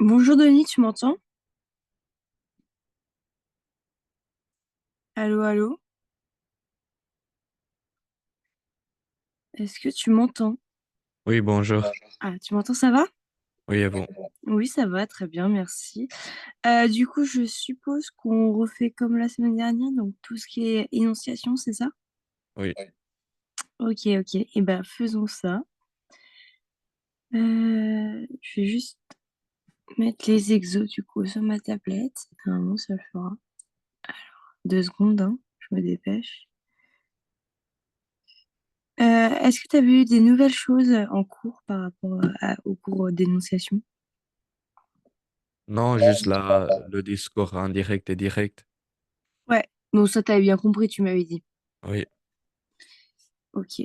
Bonjour Denis, tu m'entends? Allô, allô? Est-ce que tu m'entends? Oui, bonjour. Ah, tu m'entends, ça va? Oui, et vous? Oui, ça va, très bien, merci. Du coup, je suppose qu'on refait comme la semaine dernière, donc tout ce qui est énonciation, c'est ça? Oui. Ok, ok, et ben faisons ça. Je vais juste mettre les exos du coup sur ma tablette. Normalement, ça le fera. 2 secondes, hein, je me dépêche. Est-ce que tu avais eu des nouvelles choses en cours par rapport au cours d'énonciation? Non, juste là, le discours indirect et direct. Ouais, bon, ça t'avais bien compris, tu m'avais dit. Oui. Ok.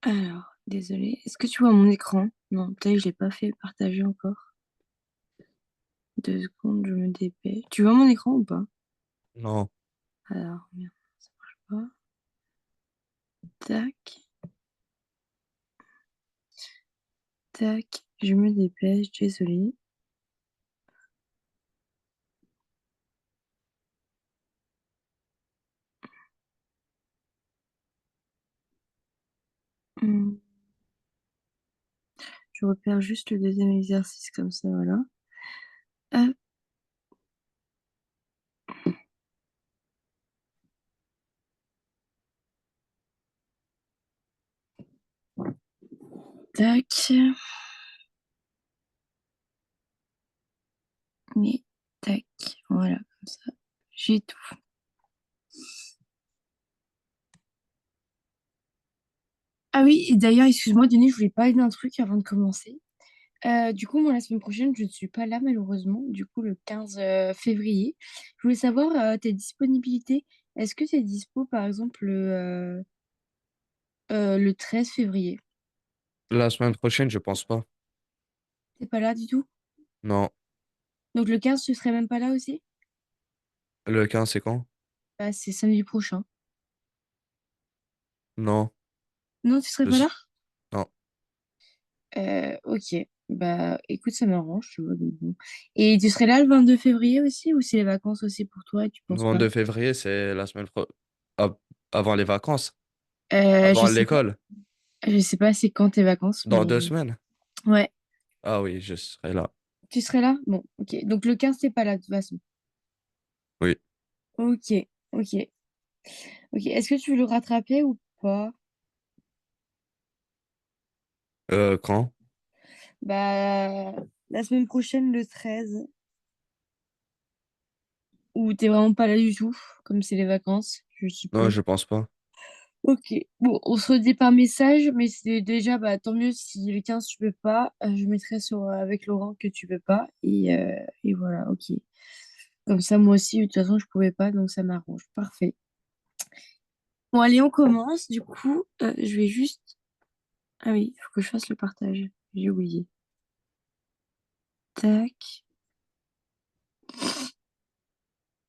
Alors, désolé. Est-ce que tu vois mon écran? Non, peut-être je l'ai pas fait partager encore. 2 secondes, je me dépêche. Tu vois mon écran ou pas? Non. Alors, merde, ça marche pas. Tac, tac, je me dépêche, désolé. Hmm, Je repère juste le deuxième exercice comme ça, voilà. Hop, tac, et tac, voilà, comme ça. J'ai tout. Ah oui, et d'ailleurs, excuse-moi, Denis, je voulais parler d'un truc avant de commencer. Du coup, moi, la semaine prochaine, je ne suis pas là, malheureusement. Du coup, le 15 février. Je voulais savoir tes disponibilités. Est-ce que tu es dispo, par exemple, le 13 février? La semaine prochaine, je pense pas. T'es pas là du tout? Non. Donc, le 15, tu serais même pas là aussi? Le 15, c'est quand? Bah, c'est samedi prochain. Non. Non, tu serais Je pas là? sais- Non. Ok. Bah, écoute, ça m'arrange, tu vois. Donc bon. Et tu serais là le 22 février aussi, ou c'est les vacances aussi pour toi et tu Le penses pas? 22 février, c'est la semaine avant les vacances. Je Avant sais pas. l'école. Je sais pas c'est quand tes vacances, Dans mais 2 semaines. ouais. Ah oui, je serai là. Tu serais là? Bon, ok. Donc le 15, t'es pas là de toute façon. Oui. Ok, ok, ok. Est-ce que tu veux le rattraper ou pas? Quand? Bah, la semaine prochaine, le 13, ou t'es vraiment pas là du tout, comme c'est les vacances, je Non, suppose. je pense pas. Ok, bon, on se redit par message, mais c'est déjà, bah, tant mieux si le 15 tu peux pas. Je mettrai sur, avec Laurent que tu peux pas. Et voilà, ok. Comme ça, moi aussi, de toute façon, je pouvais pas, donc ça m'arrange. Parfait. Bon, allez, on commence. Du coup, je vais juste. Ah oui, il faut que je fasse le partage. J'ai oublié. Tac.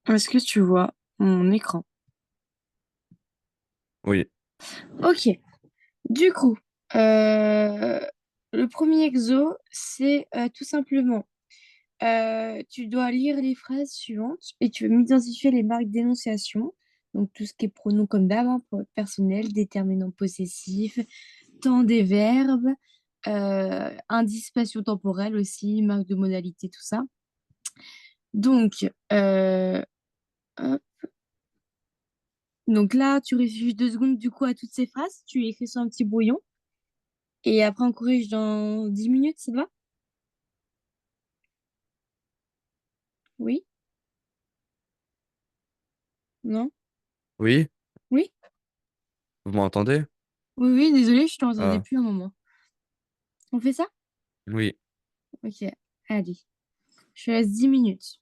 Est-ce que tu vois mon écran? Oui. Ok. Du coup, euh, le premier exo, c'est tout simplement, tu dois lire les phrases suivantes et tu vas m'identifier les marques d'énonciation. Donc tout ce qui est pronom comme d'hab, hein, personnel, déterminant possessif, temps des verbes, indice spatio-temporel aussi, marque de modalité, tout ça. Donc, hop. Donc là, tu réfléchis 2 secondes du coup à toutes ces phrases, tu écris sur un petit brouillon et après on corrige dans 10 minutes, ça te va? Oui? Non? Oui? Oui? Vous m'entendez? Oui, oui, désolée, je t'entendais Ah, plus un moment. On fait ça? oui. Ok, allez. Je te laisse 10 minutes.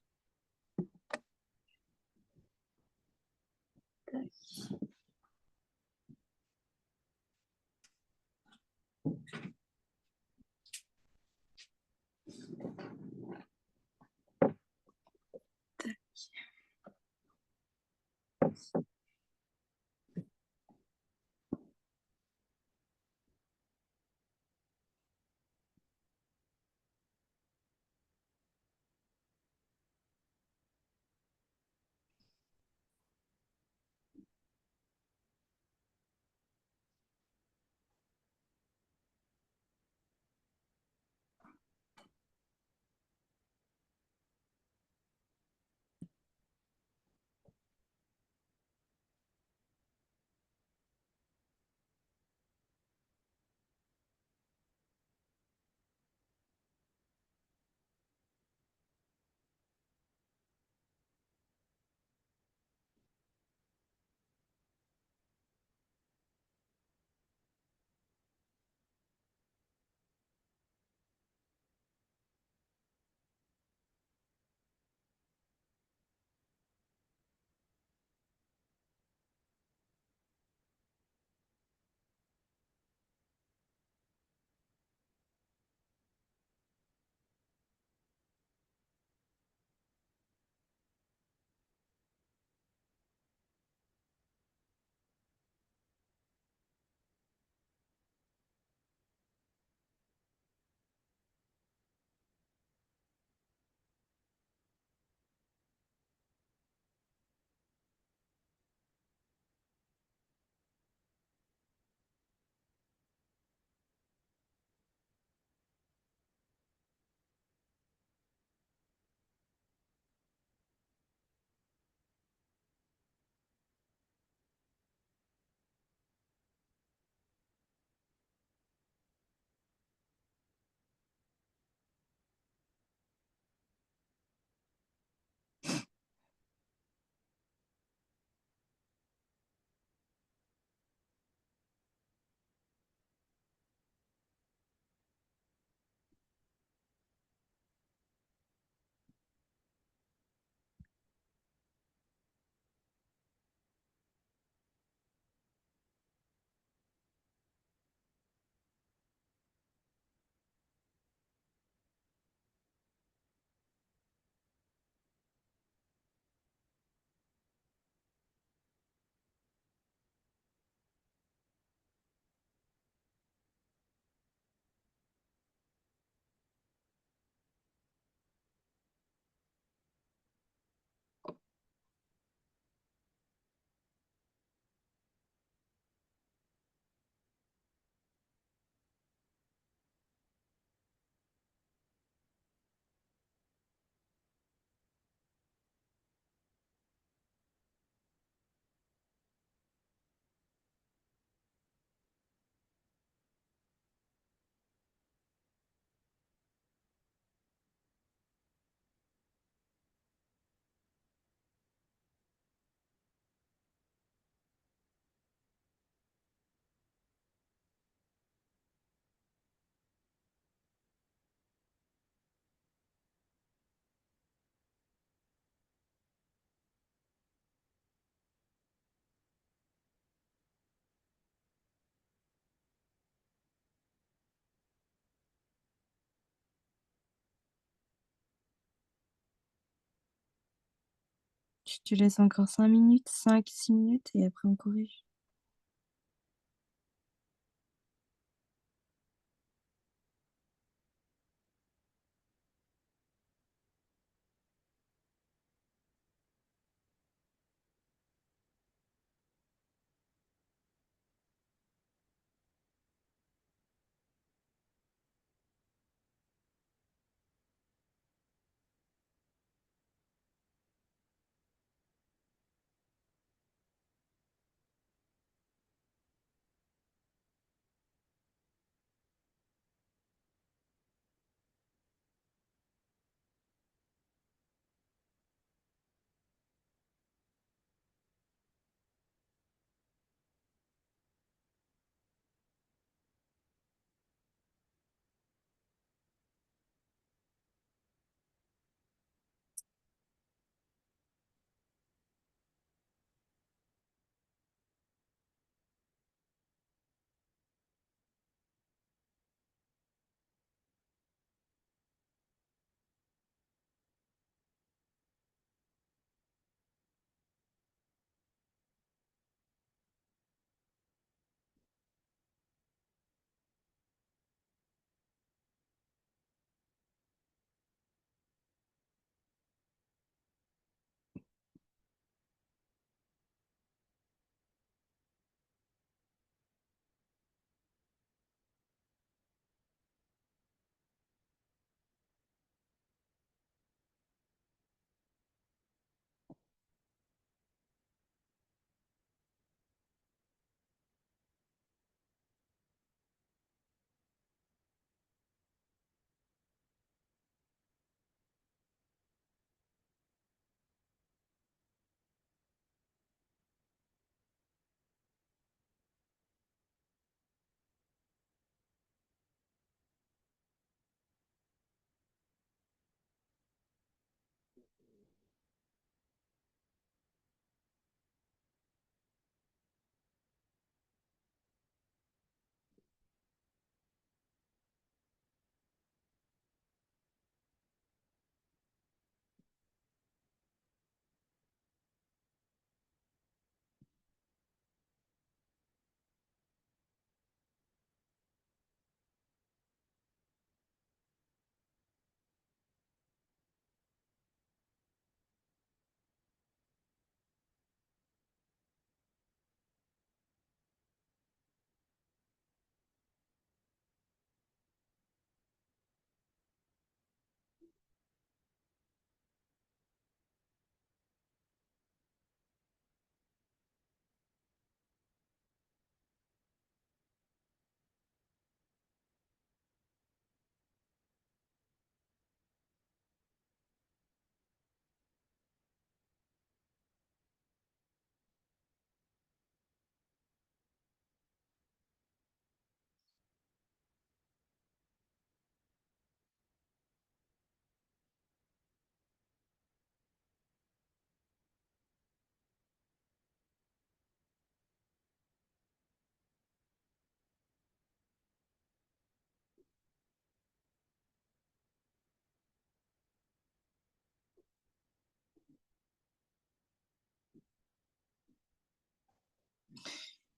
Je te laisse encore 5 minutes, 5, 6 minutes et après on corrige.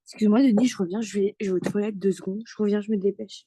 Excuse-moi, Denis, je reviens, je vais aux toilettes 2 secondes. Je reviens, je me dépêche.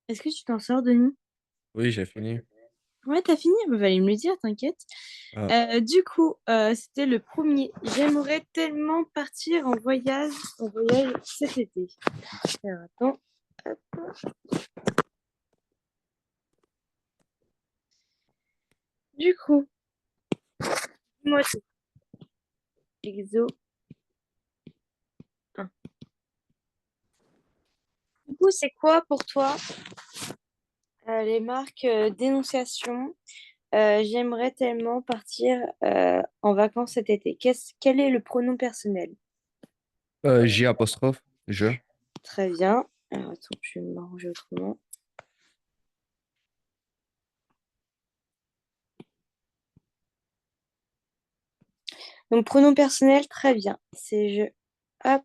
Est-ce que tu t'en sors, Denis? Oui, j'ai fini. Ouais, t'as fini? Bah, fallait me le dire, t'inquiète. Ah, Du coup, c'était le premier. J'aimerais tellement partir en voyage cet été. Alors, attends. Hop. Du coup, moi, c'est exo 1. Du coup, c'est quoi pour toi les marques d'énonciation? J'aimerais tellement partir en vacances cet été. Quel est le pronom personnel? J apostrophe, je. Très bien. Alors, attends, je vais m'arranger autrement. Donc, pronom personnel, très bien. C'est je. Hop,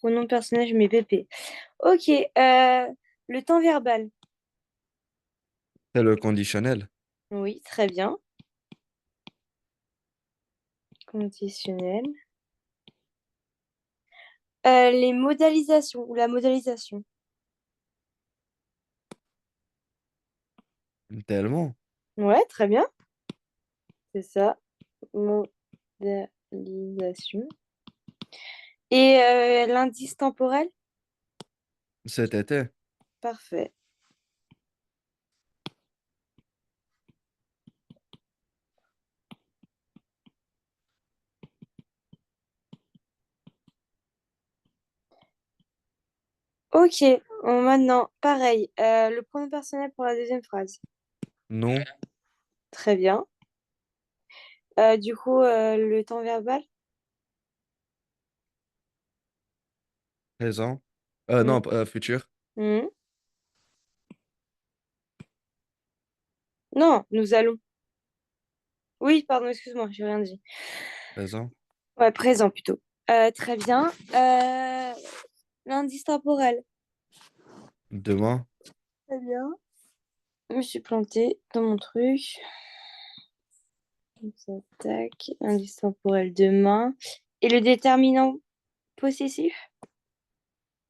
pronom personnel, je mets PP. Ok, le temps verbal. C'est le conditionnel. Oui, très bien. Conditionnel. Les modalisations ou la modalisation. Tellement. Ouais, très bien. C'est ça. Modalisation. Et l'indice temporel. Cet été. Parfait. Ok, maintenant, pareil. Le pronom personnel pour la deuxième phrase. Non, Très bien. Du coup, le temps verbal. présent. Hmm. Non, futur. Hmm. Non, nous allons. Oui, pardon, excuse-moi, j'ai rien dit. Présent. Ouais, présent plutôt. Très bien. L'indice temporel. Demain. Très bien. Je me suis plantée dans mon truc. Comme ça, tac. Indice temporel demain. Et le déterminant possessif?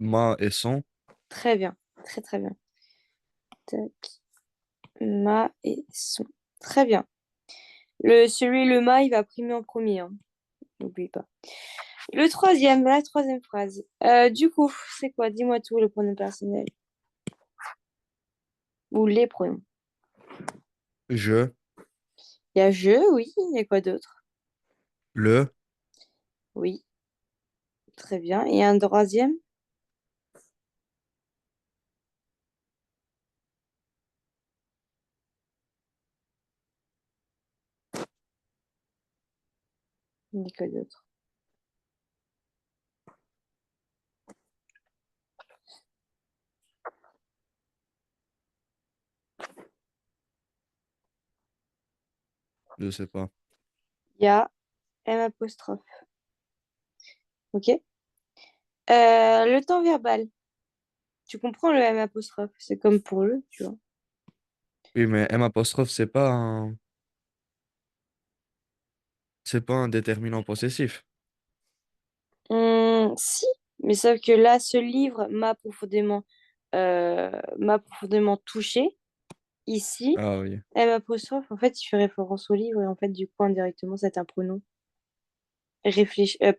Ma et son. Très bien. Très, très bien. Tac. Ma et son. Très bien. Le ma, il va primer en premier, hein. N'oublie pas. La troisième phrase. Du coup, c'est quoi? Dis-moi tout, le pronom personnel. Ou les pronoms. Je. Il y a je, oui. Il y a quoi d'autre? Le. Oui, très bien. Et un troisième? Il y a quoi d'autre? Je sais pas. Il y a M apostrophe. Ok? Le temps verbal. Tu comprends le M apostrophe? C'est comme pour le, tu vois. Oui, mais M apostrophe, c'est pas un déterminant possessif. Si, mais sauf que là, ce livre m'a profondément touché. Ici, Ah oui. M apostrophe, en fait, il fait référence au livre et en fait, du coup, indirectement, c'est un pronom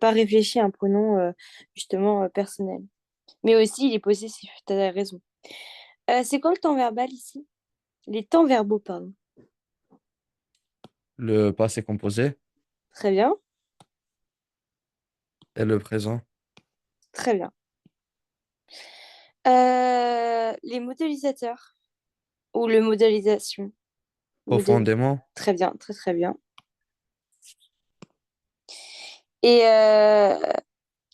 pas réfléchi, un pronom justement personnel. Mais aussi, il est possessif, tu as raison. C'est quoi le temps verbal ici? Les temps verbaux, pardon. Le passé composé Très bien, et le présent. très bien. Les modélisateurs ou le modélisation. Modéli- Profondément. Très bien, très très bien. Et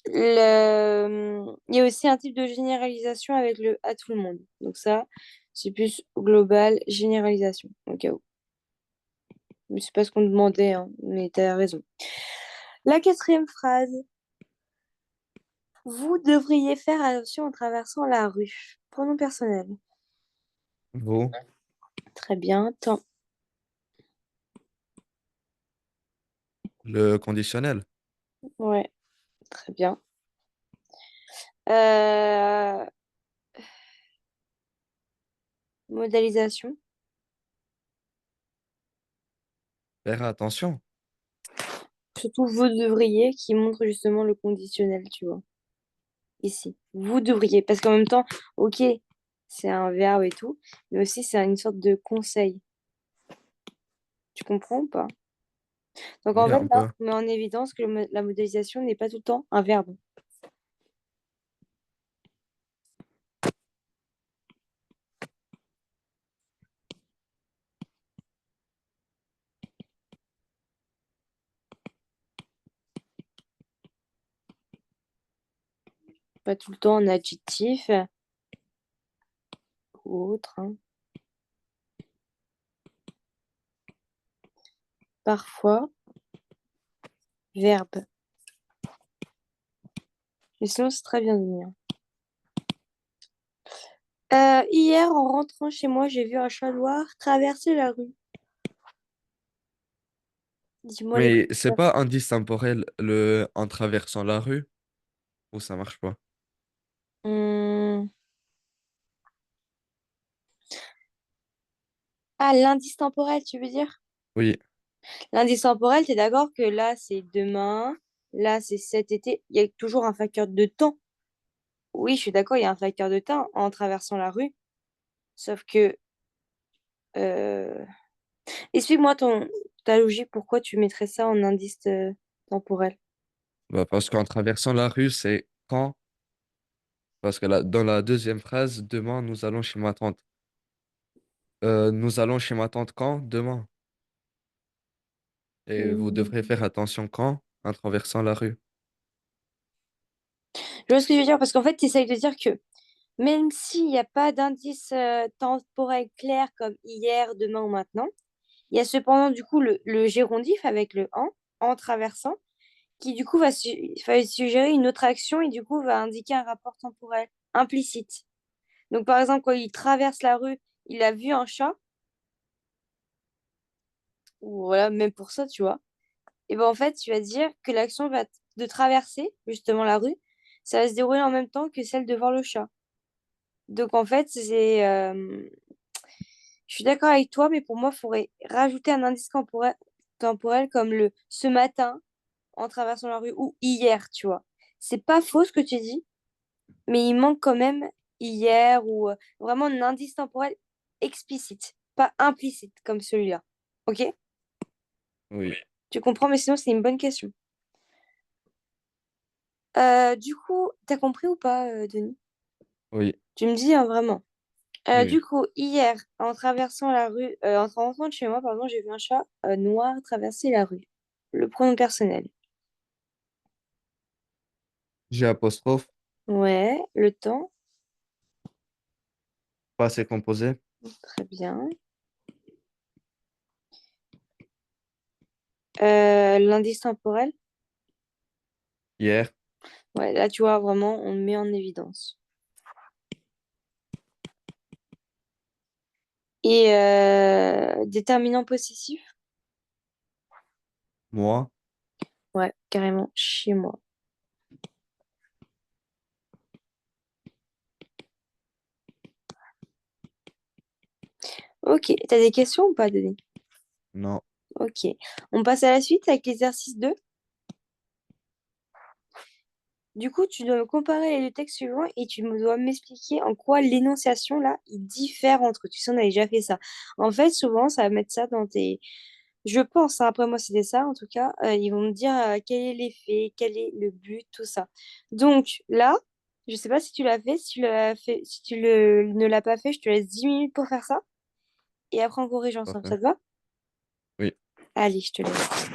il y a aussi un type de généralisation avec le à tout le monde. Donc ça, c'est plus global, généralisation, au cas où. Mais c'est pas ce qu'on demandait, hein, mais tu as raison. La quatrième phrase. Vous devriez faire attention en traversant la rue. Pronom personnel. Vous. Très bien. Temps. Le conditionnel. Ouais, très bien. Euh, Modalisation. Faire attention. Surtout vous devriez qui montre justement le conditionnel, tu vois. Ici. Vous devriez. Parce qu'en même temps, ok, c'est un verbe et tout, mais aussi c'est une sorte de conseil. Tu comprends ou pas? Donc en Oui, fait, un là, peu. on met en évidence que la modélisation n'est pas tout le temps un verbe. Pas tout le temps un adjectif ou autre, hein. Parfois, verbe. Mais sinon, c'est très bien de venir. Hier, en rentrant chez moi, j'ai vu un chat noir traverser la rue. Dis-moi les Mais c'est commentaires. pas indice temporel le en traversant la rue ou ça marche pas? Hum. Ah, l'indice temporel, tu veux dire? Oui, L'indice temporel, t'es d'accord que là, c'est demain, là, c'est cet été. Il y a toujours un facteur de temps. Oui, je suis d'accord, il y a un facteur de temps en traversant la rue. Sauf que, euh, explique-moi ta logique, pourquoi tu mettrais ça en indice temporel? bah parce qu'en traversant la rue, c'est quand? Parce que là, dans la deuxième phrase, demain, nous allons chez ma tante. Nous allons chez ma tante quand? Demain. Et vous Hmm. devrez faire attention quand? En traversant la rue. Je vois ce que je veux dire, parce qu'en fait, tu essayes de dire que même s'il n'y a pas d'indice temporel clair comme hier, demain ou maintenant, il y a cependant du coup le gérondif avec le en traversant, qui du coup va suggérer une autre action et du coup va indiquer un rapport temporel implicite. Donc par exemple, quand il traverse la rue, il a vu un chat, ou voilà, même pour ça, tu vois, et ben en fait, tu vas dire que de traverser justement la rue, ça va se dérouler en même temps que celle de voir le chat. Donc en fait, je suis d'accord avec toi, mais pour moi, il faudrait rajouter un indice temporel comme le ce matin en traversant la rue ou hier, tu vois. C'est pas faux ce que tu dis, mais il manque quand même hier ou vraiment un indice temporel explicite, pas implicite comme celui-là. Ok? Oui, Tu comprends, mais sinon, c'est une bonne question. Du coup, t'as compris ou pas, Denis? oui, Tu me dis hein, vraiment. oui. Du coup, hier, en traversant la rue, en rentrant de chez moi, pardon, j'ai vu un chat noir traverser la rue. Le pronom personnel. J'ai apostrophe, Ouais, le temps, passé composé. très bien. L'indice temporel, Hier, ouais, là, tu vois, vraiment, on le met en évidence. Et déterminant possessif, moi. ouais, carrément, chez moi. Ok, t'as des questions ou pas, Denis? Non. Ok, on passe à la suite avec l'exercice 2. Du coup, tu dois me comparer les deux textes suivants et tu me dois m'expliquer en quoi l'énonciation, là, il diffère entre. Tu sais, on avait déjà fait ça. En fait, souvent, ça va mettre ça dans tes. Je pense, hein, après moi, c'était ça, en tout cas. Ils vont me dire quel est l'effet, quel est le but, tout ça. Donc, là, je sais pas si tu l'as fait. Si tu l'as fait, si tu ne l'as pas fait, je te laisse 10 minutes pour faire ça. Et après, on corrige ensemble. Parfait. Ça te va? Oui. Allez, je te laisse.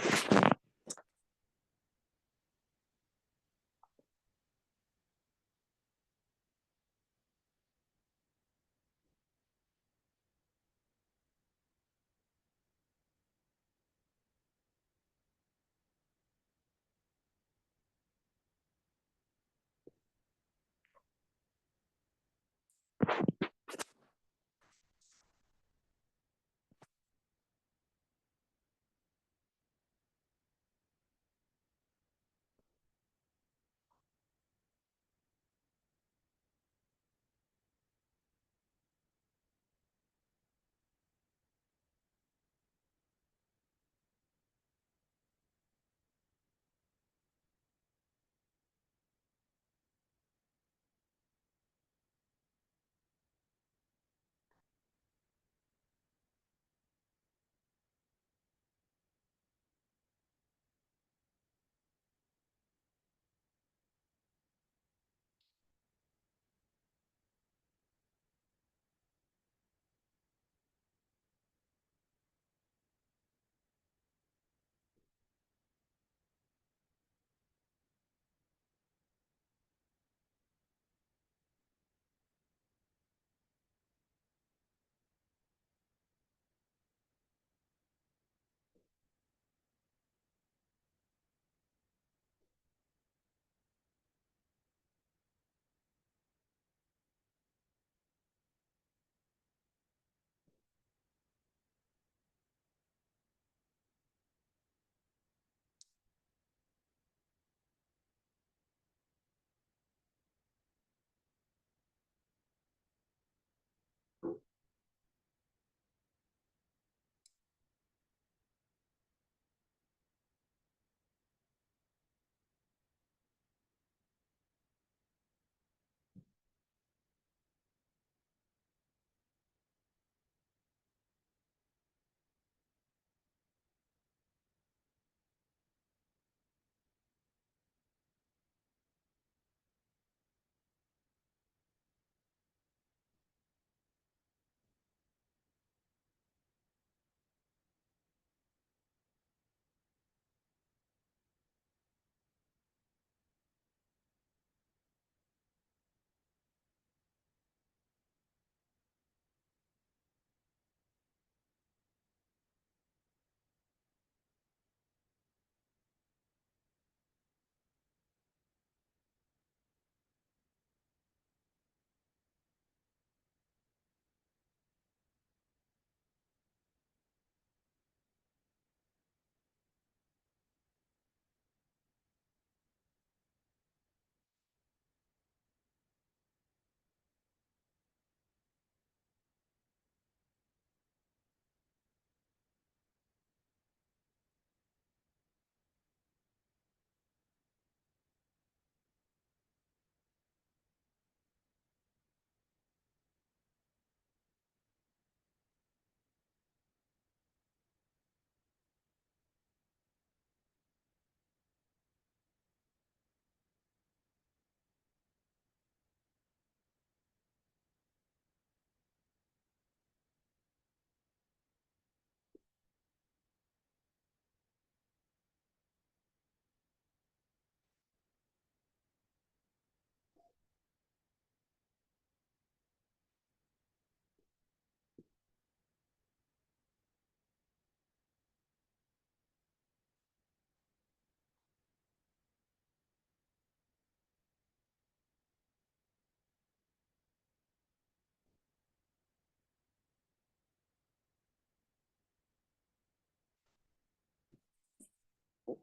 Je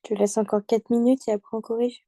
te laisse encore 4 minutes et après on corrige.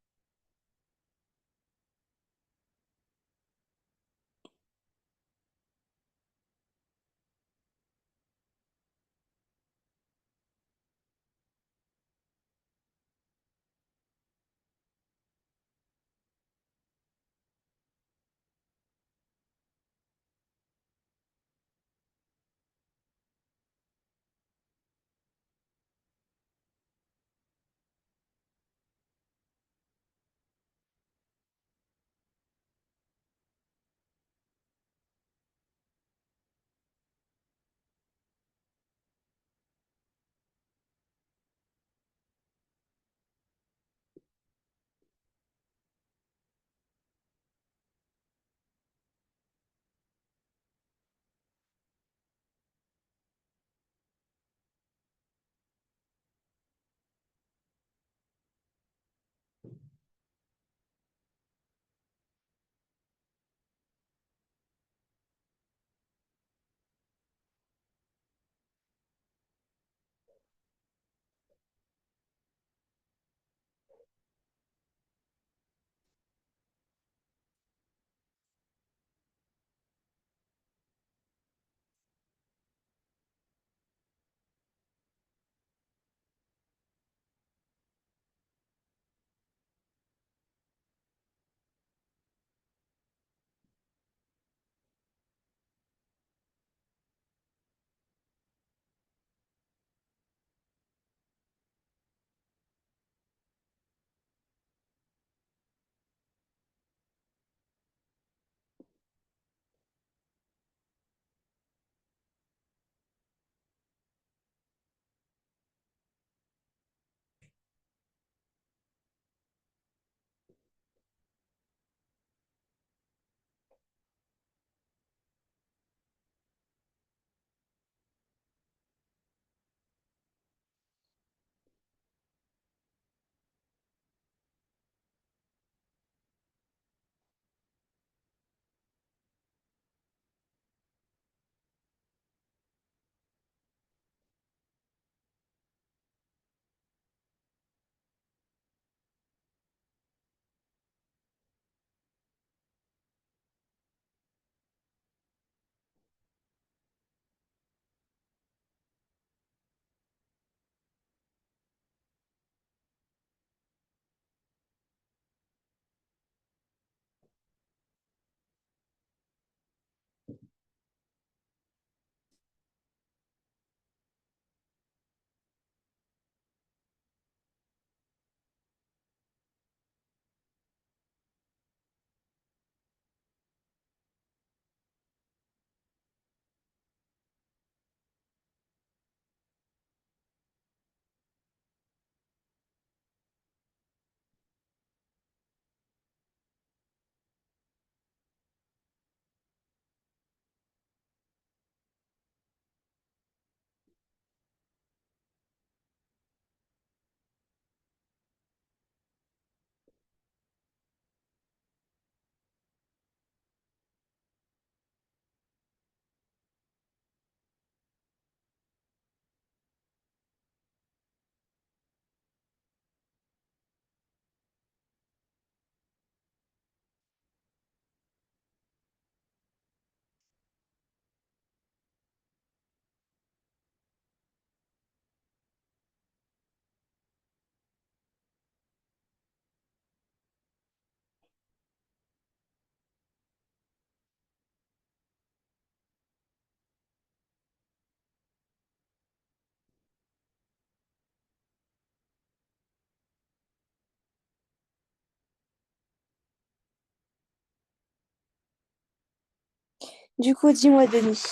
Du coup, dis-moi, Denis.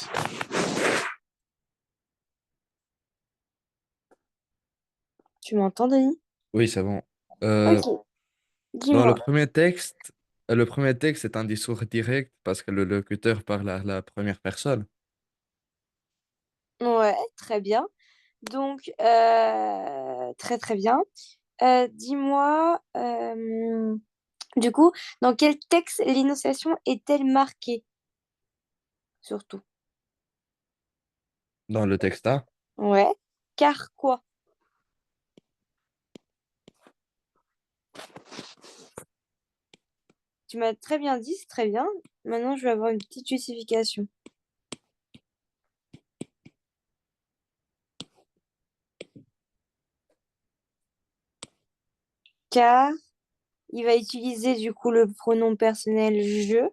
Tu m'entends, Denis? Oui, c'est bon. Euh, Ok, dans dis-moi. le premier texte est un discours direct parce que le locuteur parle à la première personne. Ouais, très bien. Donc, très très bien. Dis-moi, du coup, dans quel texte l'énonciation est-elle marquée, surtout? Dans le texte A, Ouais. Car quoi? Tu m'as très bien dit, c'est très bien. Maintenant, je vais avoir une petite justification. Car il va utiliser du coup le pronom personnel je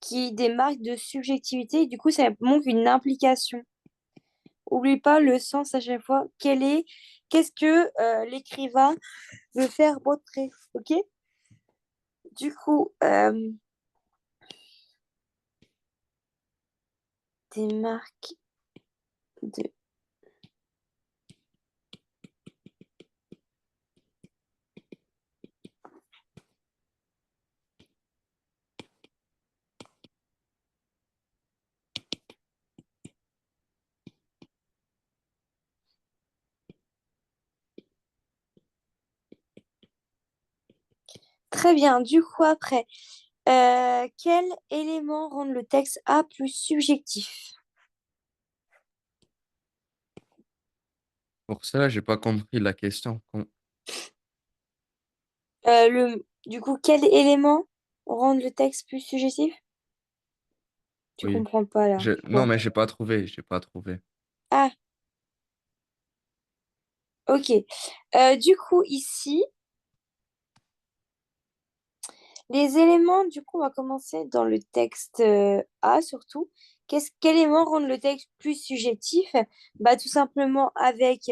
qui démarque de subjectivité. Et du coup, ça montre une implication. Oublie pas le sens à chaque fois. Qu'est-ce que l'écrivain veut faire montrer, ok? Du coup, démarque de... Très bien. Du coup, après, quel élément rend le texte A plus subjectif? pour cela, j'ai pas compris la question. Du coup, quel élément rend le texte plus subjectif? Tu Oui. comprends pas là. Non, Bon. mais j'ai pas trouvé. Ah, ok. Du coup, ici, les éléments, du coup, on va commencer dans le texte A surtout. Quel élément rend le texte plus subjectif? Bah, tout simplement avec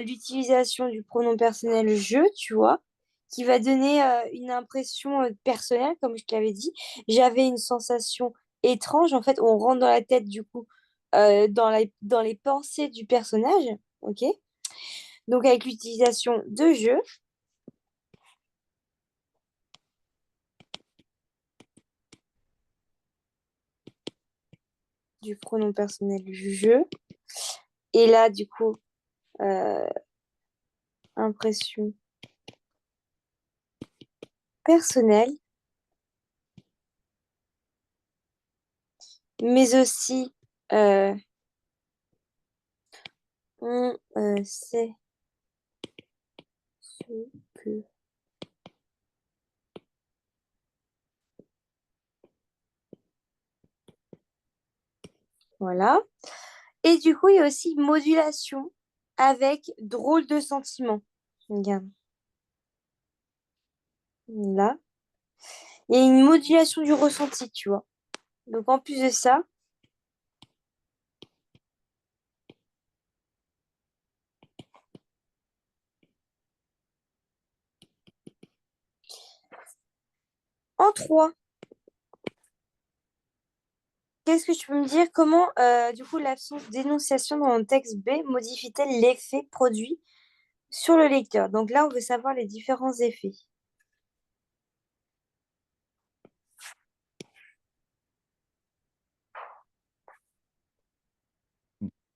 l'utilisation du pronom personnel je, tu vois, qui va donner une impression personnelle, comme je t'avais dit. J'avais une sensation étrange. En fait, on rentre dans la tête, du coup, dans les pensées du personnage. Ok? Donc, avec l'utilisation de je, du pronom personnel je. Et là, du coup, euh, impression personnelle, mais aussi euh, on sait ce que... Voilà. Et du coup, il y a aussi modulation avec drôle de sentiment. Regarde, là. Il y a une modulation du ressenti, tu vois. Donc, en plus de ça, en 3, qu'est-ce que tu peux me dire? Comment, du coup, l'absence d'énonciation dans le texte B modifie-t-elle l'effet produit sur le lecteur? Donc là, on veut savoir les différents effets.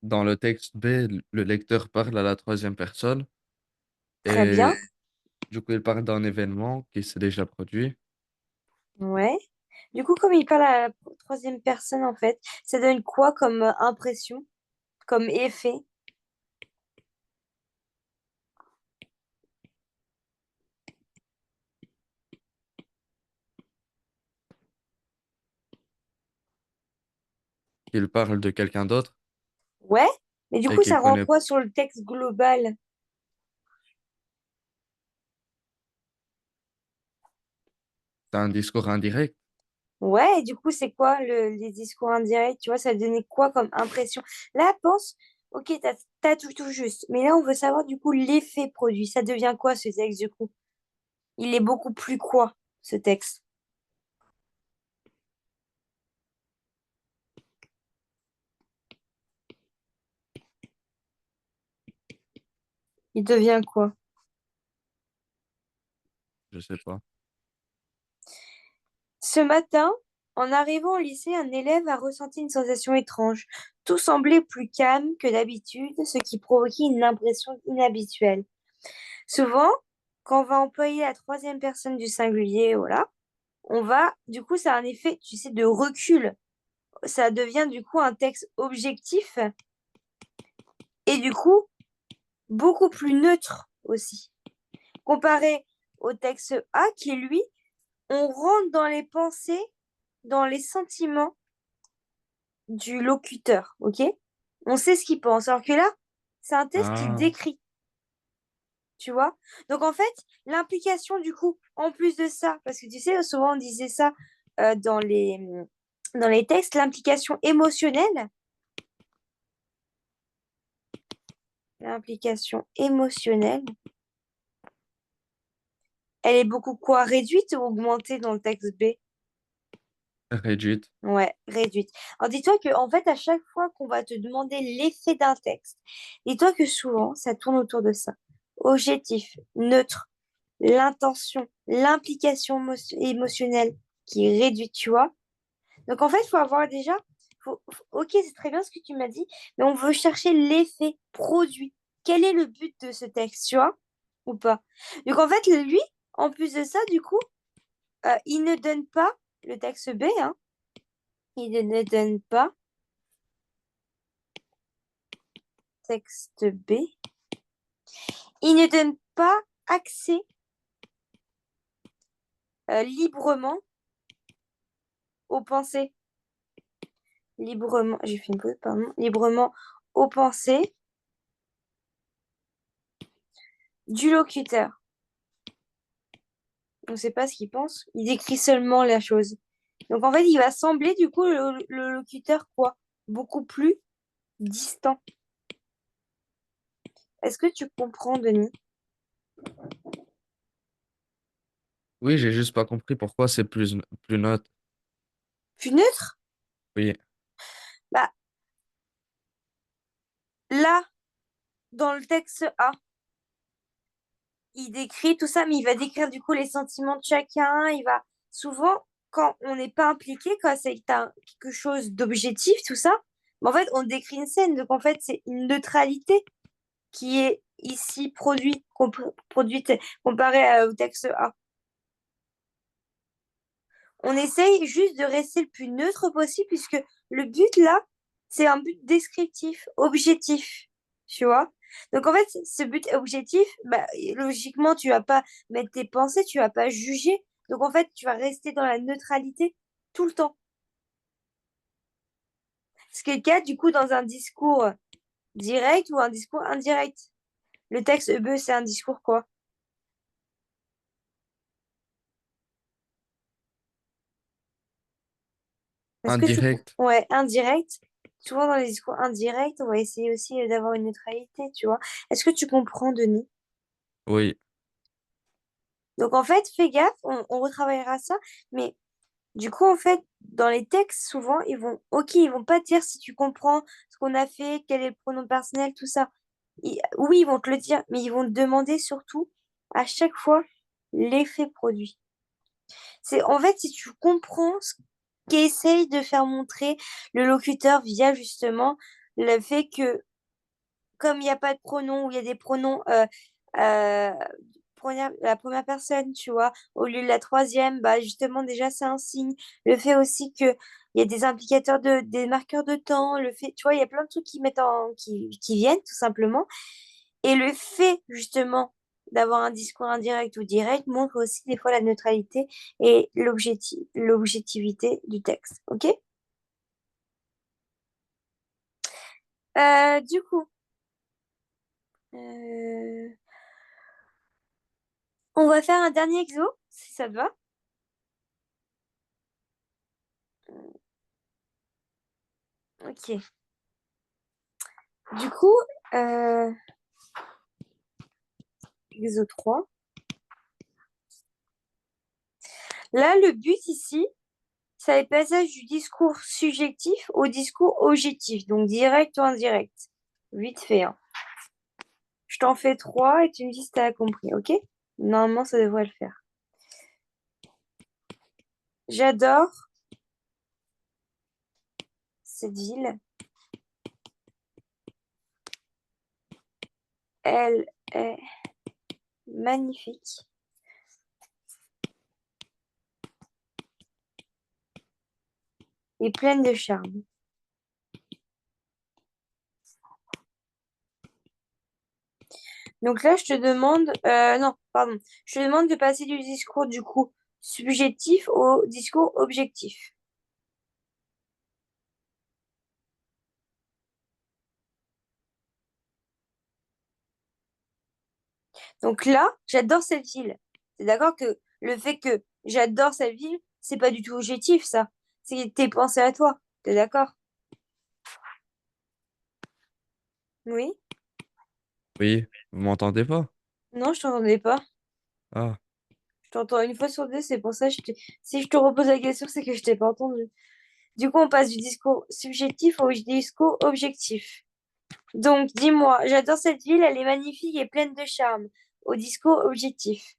Dans le texte B, le lecteur parle à la troisième personne Très bien. et du coup, il parle d'un événement qui s'est déjà produit. Ouais. Du coup, comme il parle à la troisième personne, en fait, ça donne quoi comme impression, comme effet? Il parle de quelqu'un d'autre Ouais. Mais du et coup, qu'il ça rend connaît. quoi sur le texte global? C'est un discours indirect. Ouais, et du coup, c'est quoi les discours indirects? Tu vois, ça donnait quoi comme impression? Là, pense, ok, t'as tout juste. Mais là, on veut savoir du coup l'effet produit. Ça devient quoi ce texte du coup? Il est beaucoup plus quoi, ce texte? Il devient quoi? Je sais pas. Ce matin, en arrivant au lycée, un élève a ressenti une sensation étrange. Tout semblait plus calme que d'habitude, ce qui provoquait une impression inhabituelle. Souvent, quand on va employer la troisième personne du singulier, voilà, on va, du coup, ça a un effet, tu sais, de recul. Ça devient du coup un texte objectif et du coup beaucoup plus neutre aussi. Comparé au texte A qui, lui, on rentre dans les pensées, dans les sentiments du locuteur, ok? On sait ce qu'il pense. Alors que là, c'est un texte qui Ah, décrit, tu vois? Donc en fait, l'implication du coup, en plus de ça, parce que tu sais, souvent on disait ça dans dans les textes, l'implication émotionnelle, elle est beaucoup quoi, réduite ou augmentée dans le texte B? réduite. Ouais, réduite. Alors dis-toi que en fait, à chaque fois qu'on va te demander l'effet d'un texte, dis-toi que souvent, ça tourne autour de ça. Objectif, neutre, l'intention, l'implication émotionnelle qui est réduite, tu vois. Donc en fait, il faut avoir déjà, ok, c'est très bien ce que tu m'as dit, mais on veut chercher l'effet produit. Quel est le but de ce texte, tu vois, ou pas? Donc en fait, lui, en plus de ça, du coup, il ne donne pas le texte B, hein, il ne donne pas texte B, il ne donne pas accès librement aux pensées, librement, j'ai fait une pause, pardon, librement aux pensées du locuteur. On ne sait pas ce qu'il pense, il décrit seulement la chose. Donc en fait, il va sembler du coup le locuteur quoi? Beaucoup plus distant. Est-ce que tu comprends, Denis? Oui, j'ai juste pas compris pourquoi c'est plus neutre. Plus neutre? Oui, Bah là, dans le texte A, il décrit tout ça, mais il va décrire du coup les sentiments de chacun. Il va souvent, quand on n'est pas impliqué, quand c'est quelque chose d'objectif, tout ça, mais en fait, on décrit une scène. Donc en fait, c'est une neutralité qui est ici produite comparée au texte A. On essaye juste de rester le plus neutre possible puisque le but là, c'est un but descriptif, objectif, tu vois. Donc en fait, ce but objectif, bah, logiquement, tu vas pas mettre tes pensées, tu vas pas juger. Donc en fait, tu vas rester dans la neutralité tout le temps. Ce qui est le cas du coup dans un discours direct ou un discours indirect. Le texte EBE, c'est un discours quoi? Est-ce que tu... indirect. Ouais, indirect. Souvent dans les discours indirects, on va essayer aussi d'avoir une neutralité, tu vois. Est-ce que tu comprends, Denis? Oui, Donc en fait, fais gaffe, on retravaillera ça, mais du coup, en fait, dans les textes, souvent, ok, ils vont pas te dire si tu comprends ce qu'on a fait, quel est le pronom personnel, tout ça. Oui, ils vont te le dire, mais ils vont te demander surtout à chaque fois l'effet produit. C'est en fait si tu comprends ce qu'essaye de faire montrer le locuteur via justement le fait que comme il n'y a pas de pronom ou il y a des pronoms euh, la première personne, tu vois, au lieu de la troisième, bah justement déjà c'est un signe. Le fait aussi que il y a des implicateurs des marqueurs de temps, le fait, tu vois, il y a plein de trucs qui viennent tout simplement. Et le fait justement d'avoir un discours indirect ou direct montre aussi des fois la neutralité et l'objectivité du texte. Ok? Du coup, euh, on va faire un dernier exo, si ça te va. Ok. Du coup, euh, exo 3. Là, le but ici, c'est le passage du discours subjectif au discours objectif, donc direct ou indirect. Vite fait, hein. t'en fais trois et tu me dis si t'as compris, ok? Normalement, ça devrait le faire. J'adore cette ville. Elle est magnifique et pleine de charme. Donc là, je te demande, non, pardon, je te demande de passer du discours du coup subjectif au discours objectif. Donc là, j'adore cette ville. C'est d'accord que le fait que j'adore cette ville, c'est pas du tout objectif, ça. C'est tes pensées à toi. T'es d'accord? Oui? Oui, vous m'entendez pas? Non, je t'entendais pas. Ah, Je t'entends une fois sur deux, c'est pour ça que si je te repose la question, c'est que je t'ai pas entendu. Du coup, on passe du discours subjectif au discours objectif. Donc, dis-moi, j'adore cette ville, elle est magnifique et pleine de charme. Au discours objectif.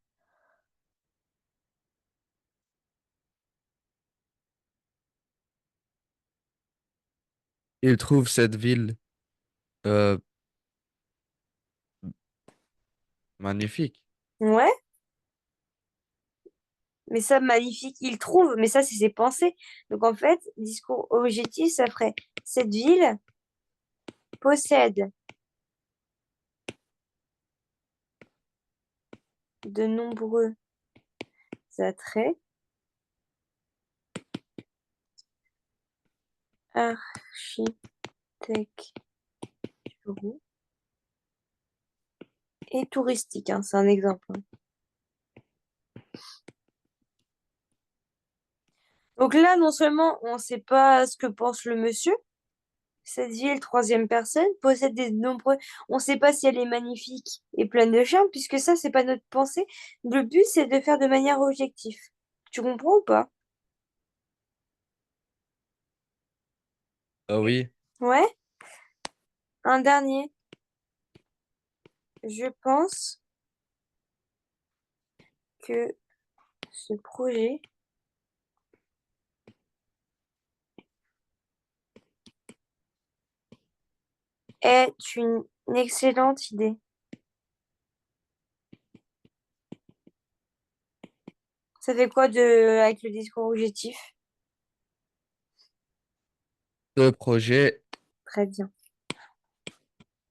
il trouve cette ville euh, magnifique. Ouais, mais ça, magnifique, il trouve, mais ça, c'est ses pensées. Donc, en fait, discours objectif, ça ferait cette ville possède de nombreux attraits architecturaux et touristiques, hein, c'est un exemple, hein. Donc là, non seulement on ne sait pas ce que pense le monsieur, cette ville, troisième personne, possède des nombreux. On ne sait pas si elle est magnifique et pleine de charme, puisque ça, c'est pas notre pensée. Le but, c'est de faire de manière objective. Tu comprends ou pas? Ah oui, Ouais. Un dernier. Je pense que ce projet est une excellente idée. Ça fait quoi avec le discours objectif? ce projet, Très bien.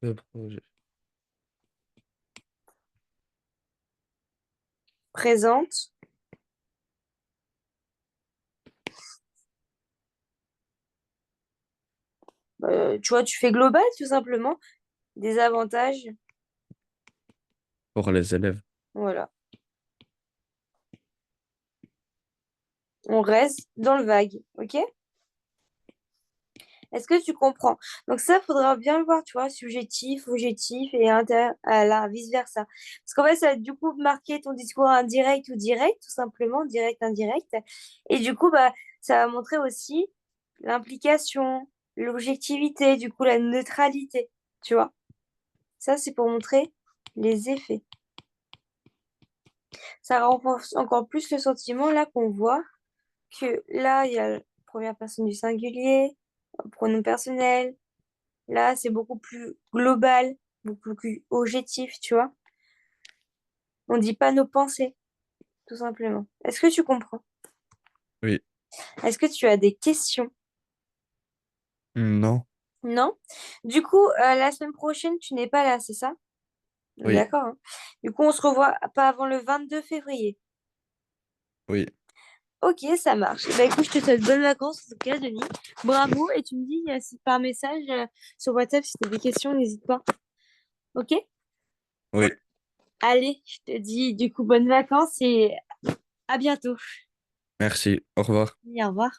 ce projet Présente. Tu vois, tu fais global, tout simplement. Des avantages. pour les élèves. Voilà. On reste dans le vague. OK? Est-ce que tu comprends? Donc ça, faudra bien le voir, tu vois, subjectif, objectif et vice-versa. Parce qu'en fait, ça va du coup marquer ton discours indirect ou direct, tout simplement, direct, indirect. Et du coup, bah, ça va montrer aussi l'implication, l'objectivité, du coup, la neutralité, tu vois. Ça, c'est pour montrer les effets. Ça renforce encore plus le sentiment, là, qu'on voit que là, il y a la première personne du singulier, pronom personnel. Là, c'est beaucoup plus global, beaucoup plus objectif, tu vois. On dit pas nos pensées, tout simplement. Est-ce que tu comprends? Oui, Est-ce que tu as des questions? non, Non? Du coup, la semaine prochaine, tu n'es pas là, c'est ça? oui, D'accord, hein. Du coup, on se revoit pas avant le 22 février. oui. Ok, ça marche. Bah écoute, je te souhaite bonnes vacances en tout cas, Denis. Bravo, et tu me dis par message sur WhatsApp si tu as des questions, n'hésite pas. Ok? Oui, Allez, je te dis du coup bonnes vacances et à bientôt. merci. Au revoir. Et au revoir.